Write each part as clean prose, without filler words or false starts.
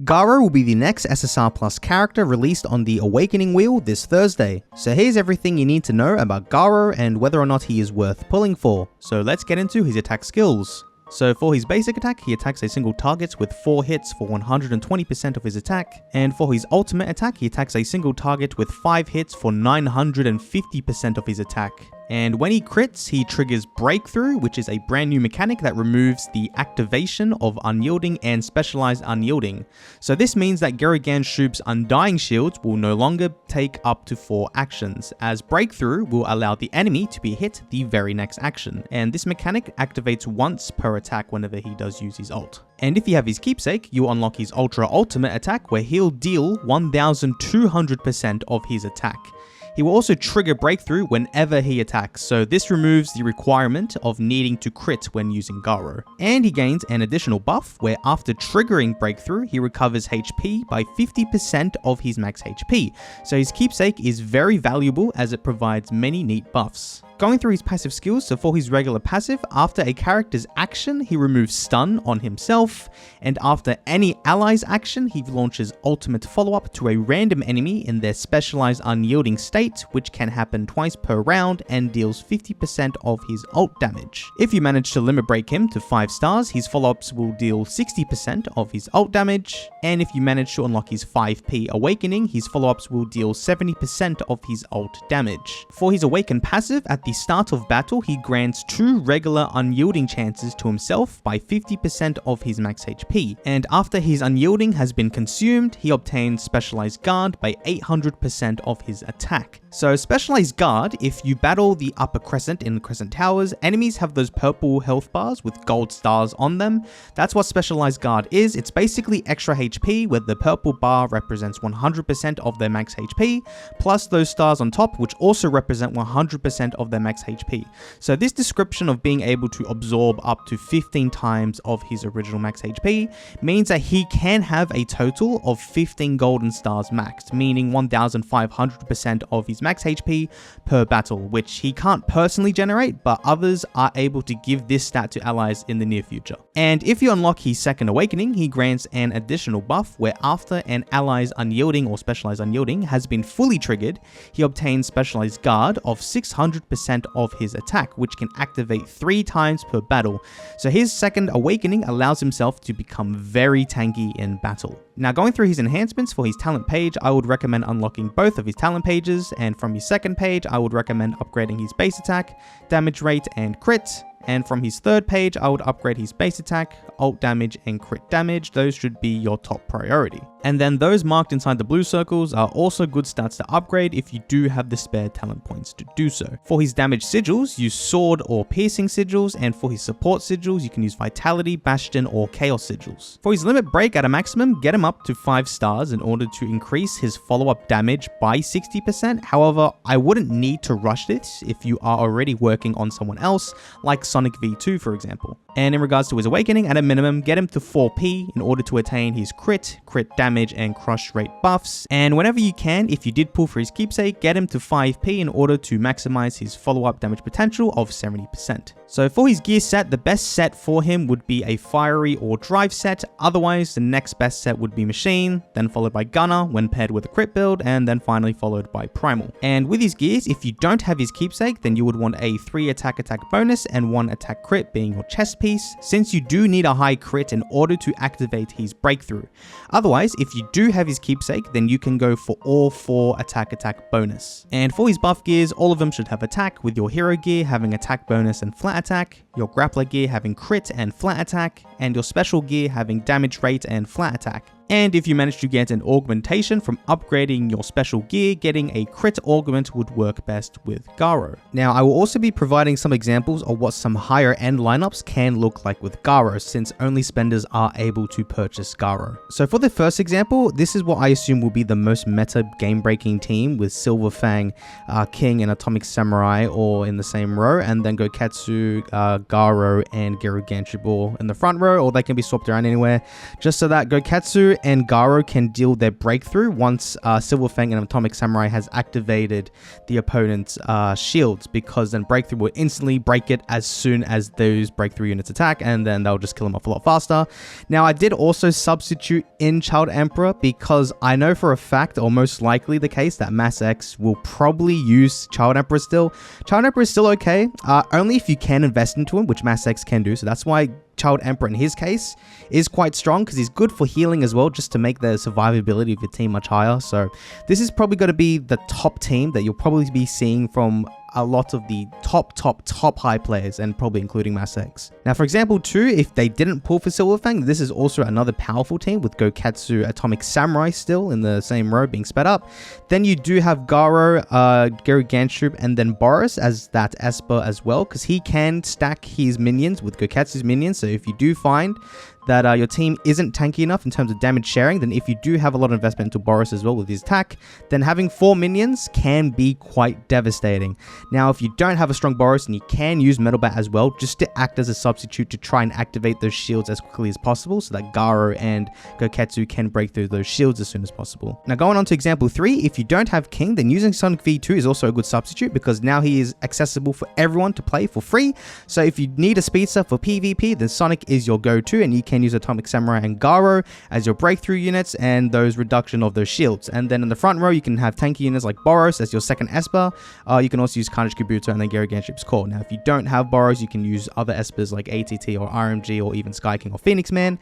Garou will be the next SSR Plus character released on the Awakening wheel this Thursday. So here's everything you need to know about Garou and whether or not he is worth pulling for. So let's get into his attack skills. So for his basic attack, he attacks a single target with 4 hits for 120% of his attack, and for his ultimate attack, he attacks a single target with 5 hits for 950% of his attack. And when he crits, he triggers Breakthrough, which is a brand new mechanic that removes the activation of Unyielding and Specialized Unyielding. So this means that Garou Undying Shields will no longer take up to 4 actions, as Breakthrough will allow the enemy to be hit the very next action, and this mechanic activates once per attack whenever he does use his ult. And if you have his keepsake, you'll unlock his Ultra Ultimate attack where he'll deal 1200% of his attack. He will also trigger Breakthrough whenever he attacks, so this removes the requirement of needing to crit when using Garou. And he gains an additional buff where after triggering Breakthrough, he recovers HP by 50% of his max HP, so his keepsake is very valuable as it provides many neat buffs. Going through his passive skills, so for his regular passive, after a character's action, he removes stun on himself, and after any ally's action, he launches ultimate follow-up to a random enemy in their specialized unyielding state, which can happen twice per round and deals 50% of his ult damage. If you manage to limit break him to 5 stars, his follow-ups will deal 60% of his ult damage, and if you manage to unlock his 5p awakening, his follow-ups will deal 70% of his ult damage. For his awakened passive, at the start of battle, he grants 2 regular unyielding chances to himself by 50% of his max HP, and after his unyielding has been consumed, he obtains Specialized Guard by 800% of his attack. So Specialized Guard, if you battle the upper crescent in the Crescent Towers, enemies have those purple health bars with gold stars on them. That's what Specialized Guard is. It's basically extra HP where the purple bar represents 100% of their max HP, plus those stars on top which also represent 100% of their max HP. So this description of being able to absorb up to 15 times of his original max HP means that he can have a total of 15 golden stars maxed, meaning 1500% of his max HP per battle, which he can't personally generate, but others are able to give this stat to allies in the near future. And if you unlock his second awakening, he grants an additional buff where after an ally's unyielding or specialized unyielding has been fully triggered, he obtains Specialized Guard of 600% of his attack, which can activate 3 times per battle. So his second awakening allows himself to become very tanky in battle. Now going through his enhancements for his talent page, I would recommend unlocking both of his talent pages, and from his second page, I would recommend upgrading his base attack, damage rate, and crit. And from his third page, I would upgrade his base attack, ult damage, and crit damage. Those should be your top priority. And then those marked inside the blue circles are also good stats to upgrade if you do have the spare talent points to do so. For his damage sigils, use sword or piercing sigils, and for his support sigils, you can use vitality, bastion, or chaos sigils. For his limit break at a maximum, get him up to 5 stars in order to increase his follow-up damage by 60%. However, I wouldn't need to rush this if you are already working on someone else, like Sonic V2 for example. And in regards to his awakening, at a minimum, get him to 4p in order to attain his crit damage, and crush rate buffs. And whenever you can, if you did pull for his keepsake, get him to 5p in order to maximize his follow-up damage potential of 70%. So for his gear set, the best set for him would be a fiery or drive set. Otherwise, the next best set would be machine, then followed by gunner when paired with a crit build, and then finally followed by primal. And with his gears, if you don't have his keepsake, then you would want a 3 attack bonus and 1 attack crit being your chest piece, since you do need a high crit in order to activate his breakthrough. Otherwise, if you do have his keepsake, then you can go for all 4 attack bonus. And for his buff gears, all of them should have attack, with your hero gear having attack bonus and flat attack, your grappler gear having crit and flat attack, and your special gear having damage rate and flat attack. And if you manage to get an augmentation from upgrading your special gear, getting a crit augment would work best with Garou. Now, I will also be providing some examples of what some higher end lineups can look like with Garou, since only spenders are able to purchase Garou. So for the first example, this is what I assume will be the most meta game-breaking team, with Silverfang, King, and Atomic Samurai all in the same row, and then Goketsu, Garou, and Garou in the front row, or they can be swapped around anywhere, just so that Goketsu and Garou can deal their breakthrough once Silverfang and Atomic Samurai has activated the opponent's shields, because then breakthrough will instantly break it as soon as those breakthrough units attack, and then they'll just kill them off a lot faster. Now, I did also substitute in Child Emperor because I know for a fact, or most likely the case, that Mass X will probably use Child Emperor still. Child Emperor is still okay, only if you can invest into him, which Mass X can do, so that's why Child Emperor in his case is quite strong, because he's good for healing as well, just to make the survivability of your team much higher. So this is probably going to be the top team that you'll probably be seeing from a lot of the top high players, and probably including Mass X. Now, for example, too, if they didn't pull for Silverfang, this is also another powerful team with Goketsu, Atomic Samurai still in the same row being sped up. Then you do have Garou, Ganshoop, and then Boris as that Esper as well, because he can stack his minions with Goketsu's minions. So if you do find that your team isn't tanky enough in terms of damage sharing, then if you do have a lot of investment into Boris as well with his attack, then having 4 minions can be quite devastating. Now, if you don't have a strong Boris, and you can use Metal Bat as well, just to act as a substitute to try and activate those shields as quickly as possible, so that Garou and Goketsu can break through those shields as soon as possible. Now, going on to example 3, if you don't have King, then using Sonic V2 is also a good substitute, because now he is accessible for everyone to play for free. So if you need a speedster for PvP, then Sonic is your go-to, and you can use Atomic Samurai and Garou as your breakthrough units and those reduction of those shields. And then in the front row, you can have tanky units like Boros as your second Esper. You can also use Carnage Kabuto and then Gary Ganshoop's Core. Now, if you don't have Boros, you can use other Espers like ATT or RMG or even Sky King or Phoenix Man.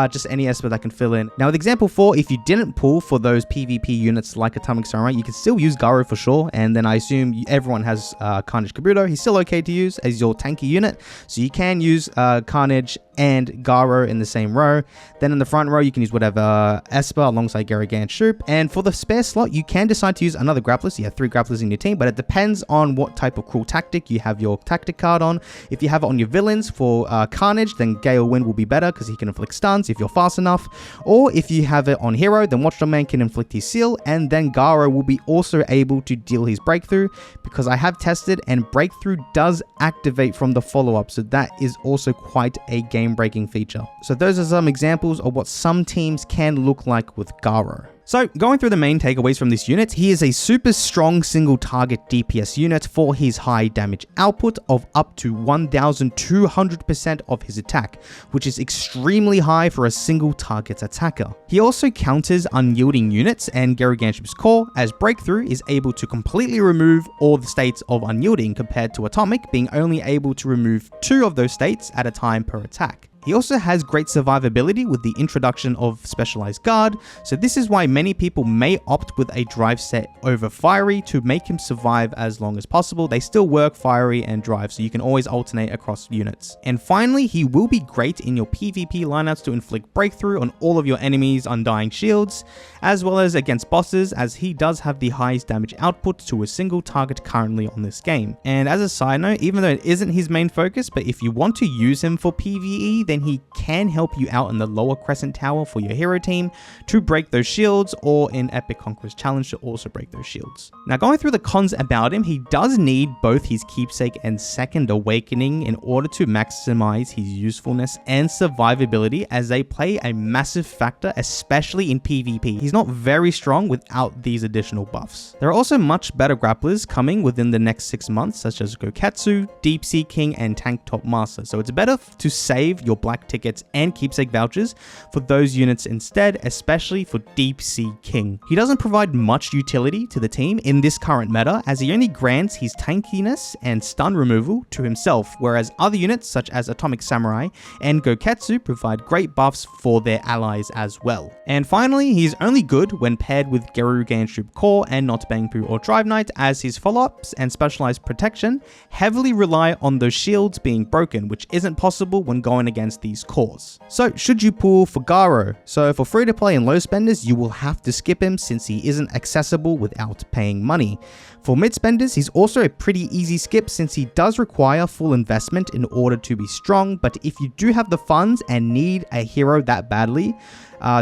Just any Esper that can fill in. Now, with example 4, if you didn't pull for those PvP units like Atomic Samurai, you can still use Garou for sure. And then I assume everyone has Carnage Kabuto. He's still okay to use as your tanky unit. So you can use Carnage and Garou in the same row. Then in the front row, you can use whatever Esper alongside Gary Ganshoop. And for the spare slot, you can decide to use another grappler. So you have 3 grapplers in your team, but it depends on what type of cruel tactic you have your tactic card on. If you have it on your villains for Carnage, then Gale Wind will be better because he can inflict stuns if you're fast enough. Or if you have it on Hero, then Watchdog Man can inflict his seal, and then Garou will be also able to deal his breakthrough, because I have tested and breakthrough does activate from the follow-up, so that is also quite a game-breaking feature. So those are some examples of what some teams can look like with Garou. So, going through the main takeaways from this unit, he is a super strong single target DPS unit for his high damage output of up to 1200% of his attack, which is extremely high for a single target attacker. He also counters unyielding units, and Gary Ganshoop's Core as breakthrough is able to completely remove all the states of unyielding, compared to Atomic being only able to remove 2 of those states at a time per attack. He also has great survivability with the introduction of Specialized Guard, so this is why many people may opt with a drive set over Fiery to make him survive as long as possible. They still work Fiery and Drive, so you can always alternate across units. And finally, he will be great in your PvP lineouts to inflict breakthrough on all of your enemies' undying shields, as well as against bosses, as he does have the highest damage output to a single target currently on this game. And as a side note, even though it isn't his main focus, but if you want to use him for PvE, then he can help you out in the lower Crescent Tower for your hero team to break those shields, or in Epic Conqueror's Challenge to also break those shields. Now, going through the cons about him, he does need both his Keepsake and Second Awakening in order to maximize his usefulness and survivability, as they play a massive factor, especially in PvP. He's not very strong without these additional buffs. There are also much better grapplers coming within the next 6 months, such as Goketsu, Deep Sea King, and Tank Top Master, so it's better to save your black tickets and Keepsake vouchers for those units instead, especially for Deep Sea King. He doesn't provide much utility to the team in this current meta, as he only grants his tankiness and stun removal to himself, whereas other units such as Atomic Samurai and Goketsu provide great buffs for their allies as well. And finally, he's only good when paired with Gary Ganshoop Core and not Bangpu or Drive Knight, as his follow-ups and specialized protection heavily rely on those shields being broken, which isn't possible when going against these cores. So, should you pull for Garou? So, for free to play and low spenders, you will have to skip him since he isn't accessible without paying money. For mid spenders, he's also a pretty easy skip since he does require full investment in order to be strong, but if you do have the funds and need a hero that badly,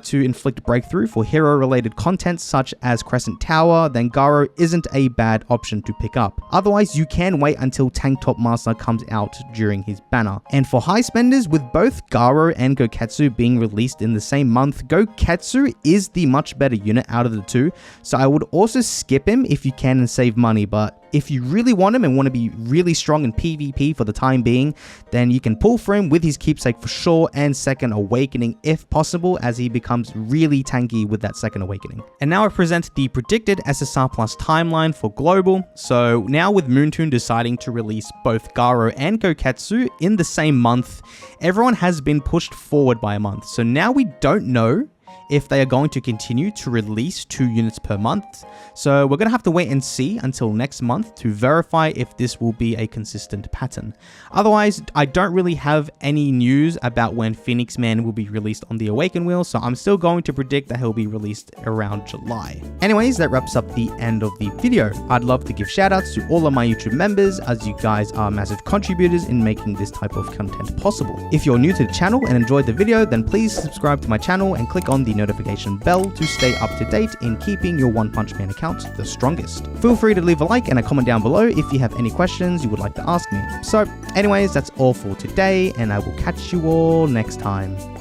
to inflict breakthrough for hero-related content such as Crescent Tower, then Garou isn't a bad option to pick up. Otherwise, you can wait until Tank Top Master comes out during his banner. And for high spenders, with both Garou and Goketsu being released in the same month, Goketsu is the much better unit out of the two, so I would also skip him if you can and save money, but if you really want him and want to be really strong in PvP for the time being, then you can pull for him with his keepsake for sure, and second awakening if possible, as he becomes really tanky with that second awakening. And now I present the predicted SSR Plus timeline for global. So now with Moonton deciding to release both Garou and Goketsu in the same month, everyone has been pushed forward by a month. So now we don't know if they are going to continue to release 2 units per month. So we're going to have to wait and see until next month to verify if this will be a consistent pattern. Otherwise, I don't really have any news about when Phoenix Man will be released on the Awaken Wheel, so I'm still going to predict that he'll be released around July. Anyways, that wraps up the end of the video. I'd love to give shoutouts to all of my YouTube members, as you guys are massive contributors in making this type of content possible. If you're new to the channel and enjoyed the video, then please subscribe to my channel and click on the notification bell to stay up to date in keeping your One Punch Man account the strongest. Feel free to leave a like and a comment down below if you have any questions you would like to ask me. So anyways, that's all for today, and I will catch you all next time.